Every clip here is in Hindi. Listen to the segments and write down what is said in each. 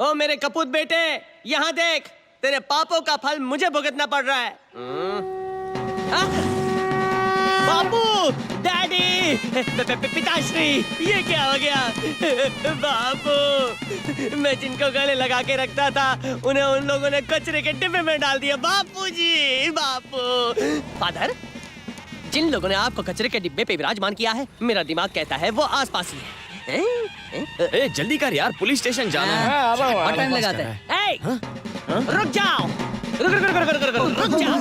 ओ मेरे कपूत बेटे, यहाँ देख, तेरे पापों का फल मुझे भुगतना पड़ रहा है। बापू, डैडी, पिताश्री, ये क्या हो गया? बापू, मैं जिनको गले लगा के रखता था उन्हें उन लोगों ने कचरे के डिब्बे में डाल दिया। बापू जी, बापू। फादर, जिन लोगों ने आपको कचरे के डिब्बे पे विराजमान किया है, मेरा दिमाग कहता है वो आसपास ही है। ए, जल्दी कर यार, पुलिस स्टेशन जाना है। बहुत टाइम लगाता है। रुक जाओ, रुक जाओ।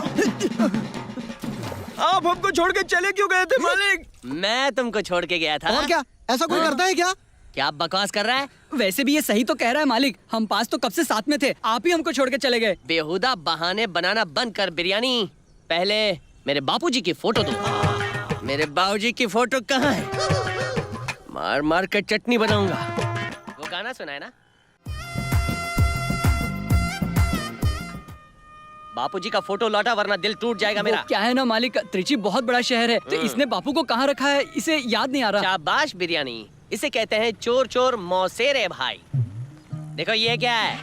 आप हमको छोड़ के चले क्यों गए थे मालिक? मैं तुमको छोड़ के गया था। और क्या, ऐसा कोई करता है क्या? क्या बकवास कर रहा है? वैसे भी ये सही तो कह रहा है मालिक, हम पास तो कब से साथ में थे, आप ही हमको छोड़ के चले गए। बेहुदा बहाने बनाना बंद कर बिरयानी। पहले मेरे बापूजी की फोटो दो। मेरे बाबूजी की फोटो कहाँ है? मार मार कर चटनी बनाऊंगा। वो गाना सुना है ना? बापूजी का फोटो लौटा वरना दिल टूट जाएगा मेरा। क्या है ना मालिक, त्रिची बहुत बड़ा शहर है, तो इसने बापू को कहाँ रखा है इसे याद नहीं आ रहा। शाबाश बिरयानी, इसे कहते हैं चोर चोर मौसेरे भाई। देखो ये क्या है,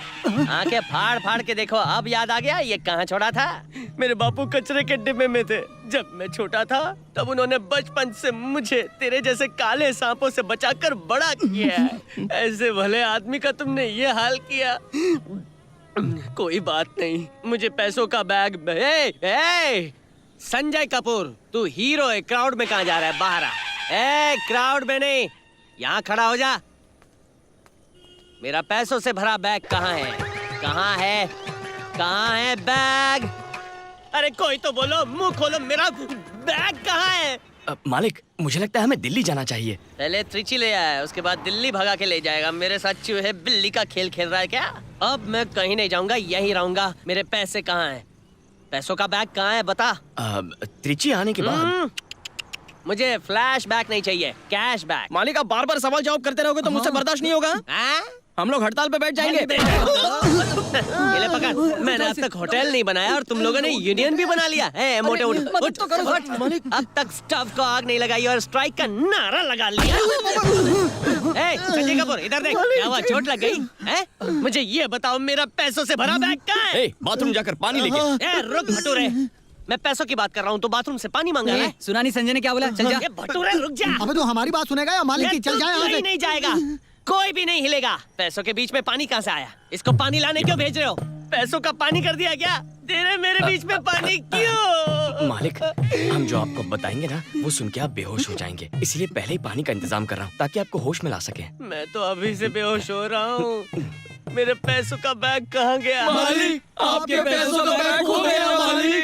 आंखें फाड़ फाड़ के देखो, अब याद आ गया ये कहाँ छोड़ा था। मेरे बापू कचरे के डिब्बे में थे जब मैं छोटा था, तब उन्होंने बचपन से मुझे तेरे जैसे काले सांपों से बचाकर बड़ा किया है। ऐसे भले आदमी का तुमने ये हाल किया। कोई बात नहीं, मुझे पैसों का बैग। संजय कपूर, तू हीरो है, क्राउड में कहाँ जा रहा है? बाहर आ। क्राउड में नहीं, यहाँ खड़ा हो जा। मेरा पैसों से भरा बैग कहाँ है? कहाँ है? कहाँ है बैग? अरे कोई तो बोलो, मुंह खोलो, मेरा बैग कहाँ है? मालिक, मुझे लगता है हमें दिल्ली जाना चाहिए। पहले त्रिची ले आया, उसके बाद दिल्ली भगा के ले जाएगा। मेरे साथ चूहे बिल्ली का खेल खेल रहा है क्या? अब मैं कहीं नहीं जाऊंगा, यहीं रहूंगा। मेरे पैसे कहाँ हैं? पैसों का बैग कहाँ है बता। त्रिची आने के बाद। मुझे फ्लैश बैग नहीं चाहिए, कैश बैग। मालिक, आप बार बार सवाल जवाब करते रहोगे तो मुझसे बर्दाश्त नहीं होगा। हम लोग हड़ताल पे बैठ जाएंगे। ये ले पकड़, मैंने अब तक होटल नहीं बनाया और तुम लोगों ने यूनियन भी बना लिया है। मोटे उठ, अब तक स्टफ को आग नहीं लगाई और स्ट्राइक का नारा लगा लिया। संजय कपूर, इधर देख, क्या हुआ? चोट लग गई है? मुझे ये बताओ, मेरा पैसों से भरा बैग कहाँ है? बाथरूम जाकर पानी लेके। रुक भटूरे, मैं पैसों की बात कर रहा हूँ तो बाथरूम से पानी मांगा है। सुना नहीं संजय ने क्या बोला? चल जा। भटूरे रुक जा। अबे तो हमारी बात सुनेगा या मालिक की? चल जाए यहाँ से। नहीं जाएगा, कोई भी नहीं हिलेगा। पैसों के बीच में पानी कहाँ से आया? इसको पानी लाने क्यों भेज रहे हो? पैसों का पानी कर दिया क्या? तेरे मेरे बीच में पानी क्यों? मालिक, हम जो आपको बताएंगे ना, वो सुन के आप बेहोश हो जाएंगे, इसलिए पहले ही पानी का इंतजाम कर रहा हूँ ताकि आपको होश में ला सके। मैं तो अभी से बेहोश हो रहा हूँ। मेरे पैसों का बैग कहाँ गया? मालिक, आपके पैसों का बैग खो गया मालिक।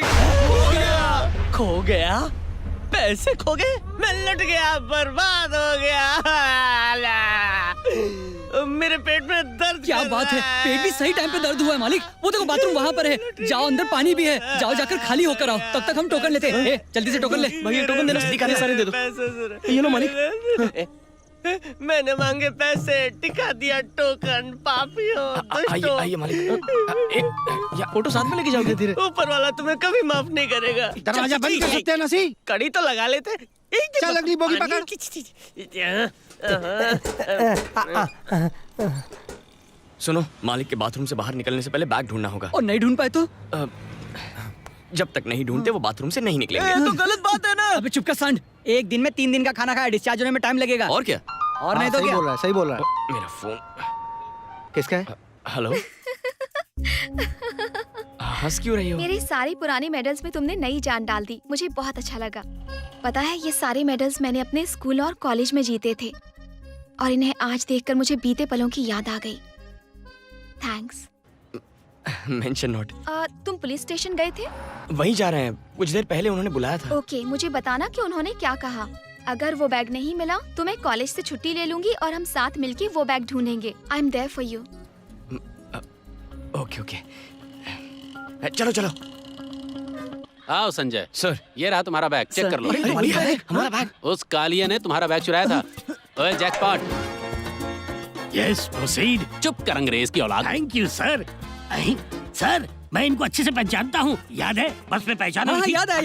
खो गया? पैसे खो गए? मैं लुट गया, बर्बाद हो गया। मेरे पेट में दर्द। क्या बात है, पेट भी सही टाइम पे दर्द हुआ है मालिक। वो देखो बाथरूम वहाँ पर है, जाओ अंदर पानी भी है, जाओ जाकर खाली होकर आओ। तब तक हम टोकन लेते हैं। जल्दी से टोकन ले। भैया टोकन देना, जल्दी करने सारे दे दो। ये लो मालिक। मैंने मांगे पैसे, टिका दिया टोकन। पापियों, आइए आइए मालिक, या फोटो साथ में लेके जाओगे? धीरे। ऊपर वाला तुम्हें कभी माफ नहीं करेगा। दरवाजा बंद कर सकते हैं नसी? कड़ी तो लगा लेते। चल अगली बोगी पकड़। सुनो, मालिक के बाथरूम से बाहर निकलने से पहले बैग ढूंढना होगा। और नहीं ढूंढ पाए तो? जब तक नहीं ढूंढते वो बाथरूम से नहीं निकलेंगे। तो गलत बात है ना। अबे चुप कर सांड, एक दिन में 3 दिन का खाना खाया, डिस्चार्ज होने में टाइम लगेगा। और क्या? और नहीं तो सही क्या? बोल रहा है, सही बोल रहा है। मेरा फोन किसका है? हेलो। हंस क्यों रही हो? मेरे सारी पुरानी मेडल्स में तुमने नई जान डाल दी, मुझे बहुत अच्छा लगा। पता है, ये सारे मेडल्स मैंने अपने स्कूल और कॉलेज में जीते थे और इन्हें आज देखकर मुझे बीते पलों की याद आ गई। थैंक्स। Mention note. तुम पुलिस स्टेशन गए थे? वहीं जा रहे हैं, कुछ देर पहले उन्होंने बुलाया था। ओके, मुझे बताना कि उन्होंने क्या कहा। अगर वो बैग नहीं मिला तो मैं कॉलेज से छुट्टी ले लूंगी और हम साथ मिलके वो बैग ढूंढेंगे। I am there for you. Okay okay, चलो चलो। आओ संजय। सर, ये रहा तुम्हारा बैग, चेक कर लो। हमारा बैग। उस कालिया ने तुम्हारा बैग चुराया था। ओए जैकपॉट। Yes, proceed. चुप कर अंग्रेज की औलाद। Thank you sir. सर, मैं इनको अच्छे से पहचानता हूँ, याद है? बस में पहचाना। हाँ, याद है।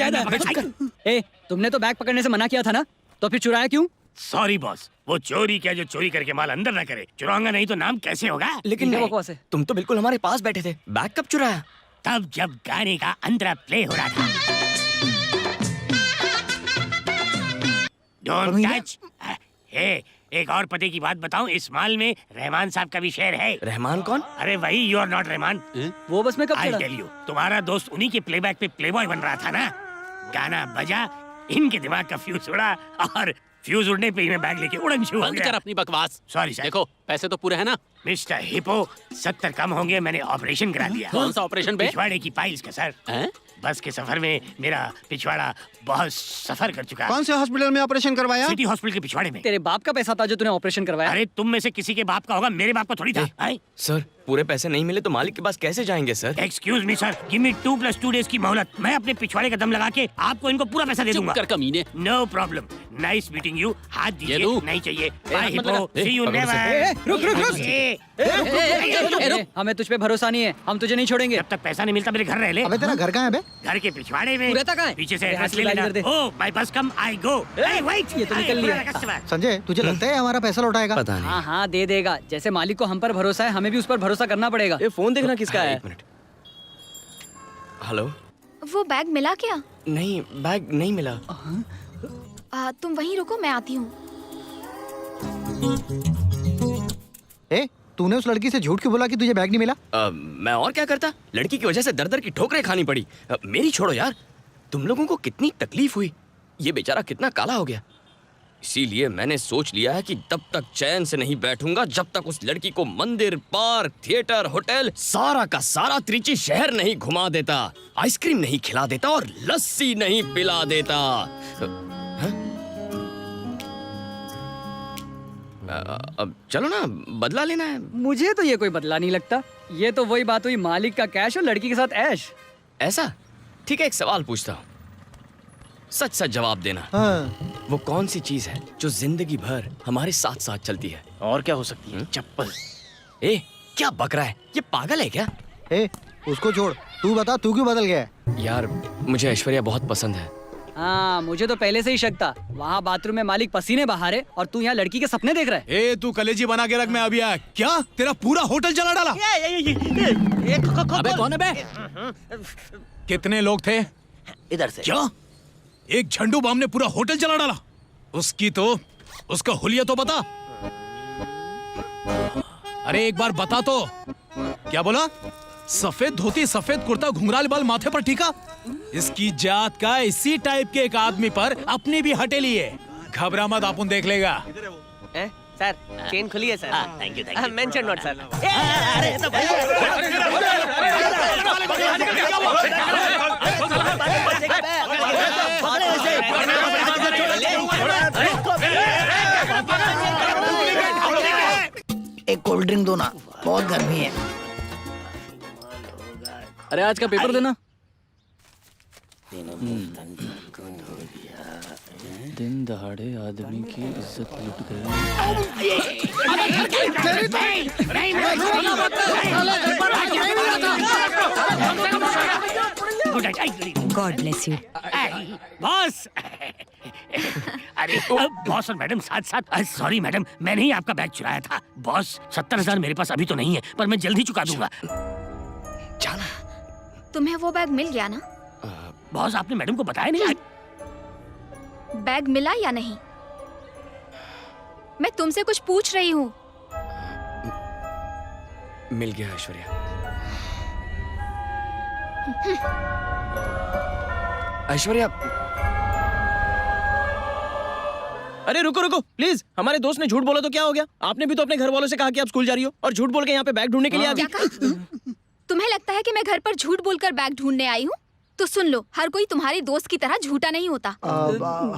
ए, तुमने तो बैग पकड़ने से मना किया था ना, तो फिर चुराया क्यों? सॉरी बॉस, वो चोरी क्या जो चोरी करके माल अंदर ना करे, चुराऊंगा नहीं तो नाम कैसे होगा? लेकिन क्या बकवास है? तुम तो बिल्कुल हमारे पास बैठे थे, बैग कब चुराया? तब जब गाने का अंतरा प्ले हो रहा था। Don't touch. हे, एक और पते की बात बताऊं, इस माल में रहमान साहब का भी शेयर है। रहमान कौन? अरे वही, यू आर नॉट रहमान। वो बस में कब आई चढ़ा? टेल यू, तुम्हारा दोस्त उन्हीं के प्लेबैक पे प्लेबॉय बन रहा था ना। गाना बजा, इनके दिमाग का फ्यूज उड़ा और फ्यूज उड़ने पे ही मैं बैग लेके उड़न शुरू हो बंद कर गया। अपनी बकवास। Sorry sir. देखो पैसे तो पूरे हैं ना? मिस्टर हिपो, 70 कम होंगे, मैंने ऑपरेशन करा दिया। कौन सा ऑपरेशन बे? पिछवाड़े की पाइल्स का सर। हैं? बस के सफर में मेरा पिछवाड़ा बहुत सफर कर चुका है। कौन से हॉस्पिटल में ऑपरेशन करवाया? सिटी हॉस्पिटल के पिछवाड़े में। तेरे बाप का पैसा था जो तूने ऑपरेशन करवाया। अरे तुम में से किसी के बाप का होगा, मेरे बाप का थोड़ी था। सर पूरे पैसे नहीं मिले तो मालिक के पास कैसे जाएंगे sir? Excuse me sir, give me 2 + 2 days की मोहलत। मैं अपने पिछवाड़े का दम लगा के आपको इनको पूरा पैसा दे चुप दूंगा। कर कमीने। No problem, nice meeting you. हाथ दीजिए। दू। नहीं चाहिए। बाय हाथ मत हिपो, लगा। सी यू पकड़ो से। नेवर। रुक, रुक, रुक। ए, हमें तुझ पे भरोसा नहीं है, हम तुझे नहीं छोड़ेंगे। जब तक पैसा नहीं मिलता मेरे घर रह ले। अबे तेरा घर कहाँ है बे? घर के पिछवाड़े में। तू रहता कहाँ है? पीछे से यहाँ रस से ले लाइन लेना। कर दे। ओ माय बस कम, आई गो। वेट, ये तो निकल लिया। कस्टमर। संजय, तुझे लगता है हमारा पैसा लौटाएगा? पता नहीं। हाँ हाँ दे देगा। जैसे मालिक को हम पर भरोसा है, हमें भी उस पर भरोसा करना पड़ेगा। ये फोन देखना किसका है? एक मिनट। हेलो। वो बैग मिला क्या? नहीं, बैग नहीं मिला। तुम वहीं रुको, मैं आती हूँ। ए, तूने उस लड़की से झूठ क्यों बोला कि तुझे बैग नहीं मिला? मैं और क्या करता? लड़की की वजह से दर दर की ठोकरें खानी पड़ी। मेरी छोड़ो यार, तुम लोगों को कितनी तकलीफ हुई, ये बेचारा कितना काला हो गया। इसीलिए मैंने सोच लिया है कि तब तक चैन से नहीं बैठूंगा जब तक उस लड़की को मंदिर, पार्क, थिएटर, होटल, सारा का सारा त्रिची शहर नहीं घुमा देता, आइसक्रीम नहीं खिला देता और लस्सी नहीं पिला देता। अब चलो ना, बदला लेना है। मुझे तो ये कोई बदला नहीं लगता। ये तो वही बात हुई, मालिक का कैश और लड़की के साथ ऐश। ऐसा? ठीक है, एक सवाल पूछता हूँ, सच सच जवाब देना। हाँ। वो कौन सी चीज है जो जिंदगी भर हमारे साथ साथ चलती है? और क्या हो सकती है? चप्पल। ए, क्या बक रहा है? ये पागल है क्या? ए, उसको छोड़, तू बता तू क्यों बदल गया है? यार मुझे ऐश्वर्या बहुत पसंद है। हाँ, मुझे तो पहले से ही शक था। वहाँ बाथरूम में मालिक पसीने बहा रहे और तू यहाँ लड़की के सपने देख रहा है। ए तू कलेजी बना के रख, मैं अभी आया। क्या तेरा पूरा होटल जला डाला? अबे कौन है बे? कितने लोग थे? इधर से। क्या एक झंडू बम ने पूरा होटल जला डाला? उसका हुलिया तो बता। अरे एक बार बता तो। क्या बोला? सफेद धोती, सफेद कुर्ता, घुंघराले बाल, माथे पर टीका। इसकी जात का इसी टाइप के एक आदमी पर अपनी भी हटेली है। घबरा मत, अपन देख लेगा। सर, चेन खुली है sir. Thank you. Mention note sir. एक कोल्ड ड्रिंक दो ना, बहुत गर्मी है। अरे आज का पेपर देना। दिन दहाड़े आदमी की इज्जत लुट गई। God bless you. बॉस। अरे बॉस और मैडम साथ साथ। सॉरी मैडम, मैंने ही आपका बैग चुराया था। बॉस 70,000 मेरे पास अभी तो नहीं है, पर मैं जल्दी चुका दूंगा। जाना। तुम्हें वो बैग मिल गया ना? बॉस आपने मैडम को बताया नहीं? बैग मिला या नहीं? मैं तुमसे कुछ पूछ रही हूँ। मिल गया ऐश्वर्या। ऐश्वर्या, अरे रुको रुको प्लीज, हमारे दोस्त ने झूठ बोला तो क्या हो गया? आपने भी तो अपने घर वालों से कहा कि आप स्कूल जा रही हो और झूठ बोल के यहाँ पे बैग ढूंढने के लिए आ गई। क्या कहा? तुम्हें लगता है कि मैं घर पर झूठ बोलकर बैग ढूंढने आई हूँ? तो सुन लो, हर कोई तुम्हारे दोस्त की तरह झूठा नहीं होता।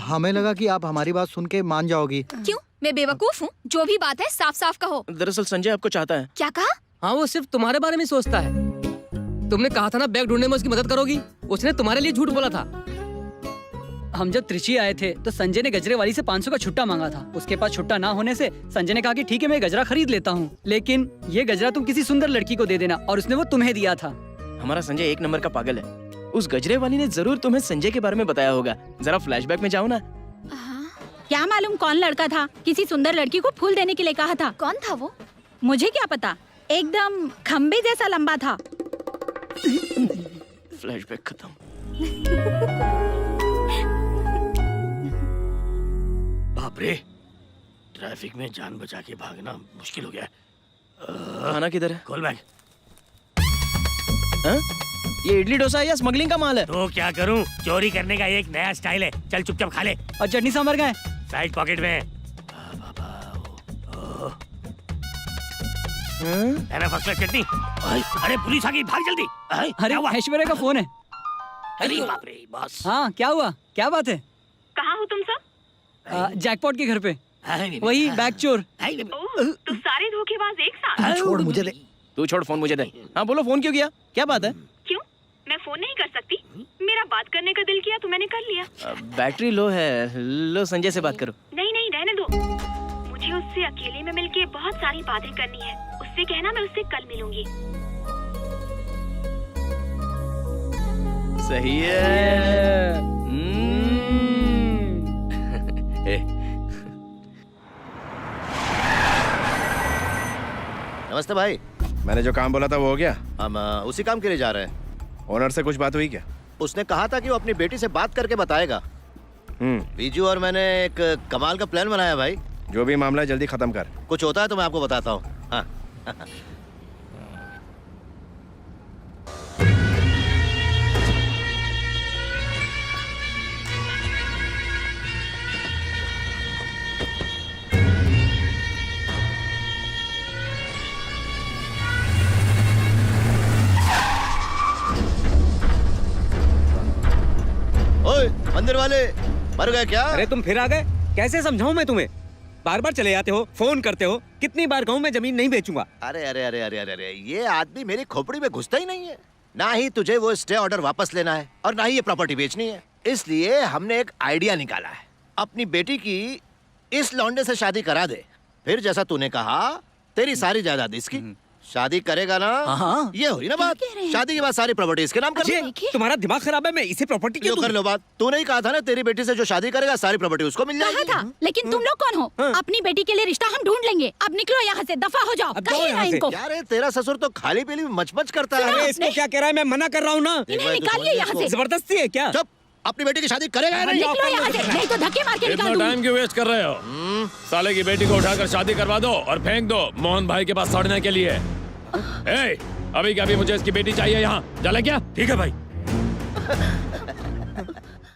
हमें लगा कि आप हमारी बात सुन के मान जाओगी। क्यों? मैं बेवकूफ हूँ? जो भी बात है साफ साफ कहो। दरअसल संजय आपको चाहता है। क्या कहा? हाँ, वो सिर्फ तुम्हारे बारे में सोचता है। तुमने कहा था ना बैग ढूंढने में उसकी मदद करोगी। उसने तुम्हारे लिए झूठ बोला था। हम जब त्रिची आए थे तो संजय ने गजरे वाली से 500 का छुट्टा मांगा था। उसके पास छुट्टा ना होने से संजय ने कहा कि ठीक है, मैं गजरा खरीद लेता हूँ, लेकिन ये गजरा तुम किसी सुंदर लड़की को दे देना, और उसने वो तुम्हें दिया था। हमारा संजय एक नंबर का पागल है। उस गजरे वाली ने जरूर तुम्हें संजय के बारे में बताया होगा। जरा फ्लैशबैक में जाओ ना। क्या मालूम कौन लड़का था, किसी सुंदर लड़की को फूल देने के लिए कहा था। कौन था वो? मुझे क्या पता, एकदम खम्बे जैसा लंबा था। फ्लैशबैक खत्म। बाप रे, ट्रैफिक में जान बचा के भागना मुश्किल हो गया। खाना किधर है? खोल बैग। हाँ? ये इडली डोसा है या स्मगलिंग का माल है? तो क्या करूं, चोरी करने का एक नया स्टाइल है। चल चुपचाप खा ले। और चटनी सांभर का है? साइड पॉकेट में है ना फर्स्ट क्लास चटनी। अरे पुलिस आ गई, भाग जल्दी। अरे क्या हुआ? ऐश्वर्या का फोन है। अरे बाप रे बॉस। हाँ क्या हुआ, क्या बात है? कहाँ हो तुम सब? जैकपॉट के घर पे। वही वही बैग चोर। तो सारे धोखेबाज एक साथ। छोड़ मुझे दे। तू छोड़, फोन मुझे दे। हाँ बोलो, फोन क्यों किया? क्या बात है? क्यों? मैं फोन नहीं कर सकती? मेरा बात करने का दिल किया तो मैंने कर लिया। बैटरी लो है। लो संजय से बात करो। नहीं नहीं, रहने दो। मुझे उससे अकेले में मिलके बहुत सारी बातें करनी है। उससे कहना मैं उससे कल मिलूंगी। सही है। नमस्ते भाई। मैंने जो काम बोला था वो हो गया? हम उसी काम के लिए जा रहे हैं। ओनर से कुछ बात हुई क्या? उसने कहा था कि वो अपनी बेटी से बात करके बताएगा। बीजू और मैंने एक कमाल का प्लान बनाया भाई। जो भी मामला है जल्दी खत्म कर। कुछ होता है तो मैं आपको बताता हूँ। हाँ। ओए मंदिर वाले, मर गए क्या? अरे तुम फिर आ गए, कैसे समझाऊं मैं तुम्हें? बार बार चले जाते हो, फोन करते हो, कितनी बार कहूं मैं जमीन नहीं बेचूंगा। अरे अरे अरे अरे अरे अरे, ये आदमी मेरी खोपड़ी में घुसता ही नहीं है। ना ही तुझे वो स्टे ऑर्डर वापस लेना है और ना ही ये प्रॉपर्टी बेचनी है। इसलिए हमने एक आइडिया निकाला है। अपनी बेटी की इस लौंडे से शादी करा दे, फिर जैसा तूने कहा तेरी सारी जायदाद इसकी। शादी करेगा ना? हाँ। ये हुई ना बात। शादी के बाद सारी प्रॉपर्टी इसके नाम कर दे। तुम्हारा दिमाग खराब है, मैं इसे प्रॉपर्टी लो कर लो बात। तूने ही कहा था ना, तेरी बेटी से जो शादी करेगा सारी प्रॉपर्टी उसको मिल कहा जाएगी। था, लेकिन तुम लोग कौन हो? अपनी बेटी के लिए रिश्ता हम ढूंढ लेंगे। अब निकलो यहाँ से, दफा हो जाओ। अब जाओ कहीं यहाँ ना से। इनको। क्या रे, तेरा ससुर तो खाली पीली में मच करता है। अरे इसको क्या कह रहा है, मैं मना कर रहा हूँ ना। इन्हें निकालिए यहाँ से। जबरदस्ती है क्या? चुप, अपनी बेटी की शादी करेगा या नहीं? निकलो यहाँ से, नहीं तो धक्के मार के निकाल दूंगी। क्यों वेस्ट कर रहे हो? साले की बेटी को उठाकर शादी करवा दो और फेंक दो मोहन भाई के पास सड़ने के लिए। अभी क्या, अभी मुझे इसकी बेटी चाहिए यहाँ। चले क्या? ठीक है भाई।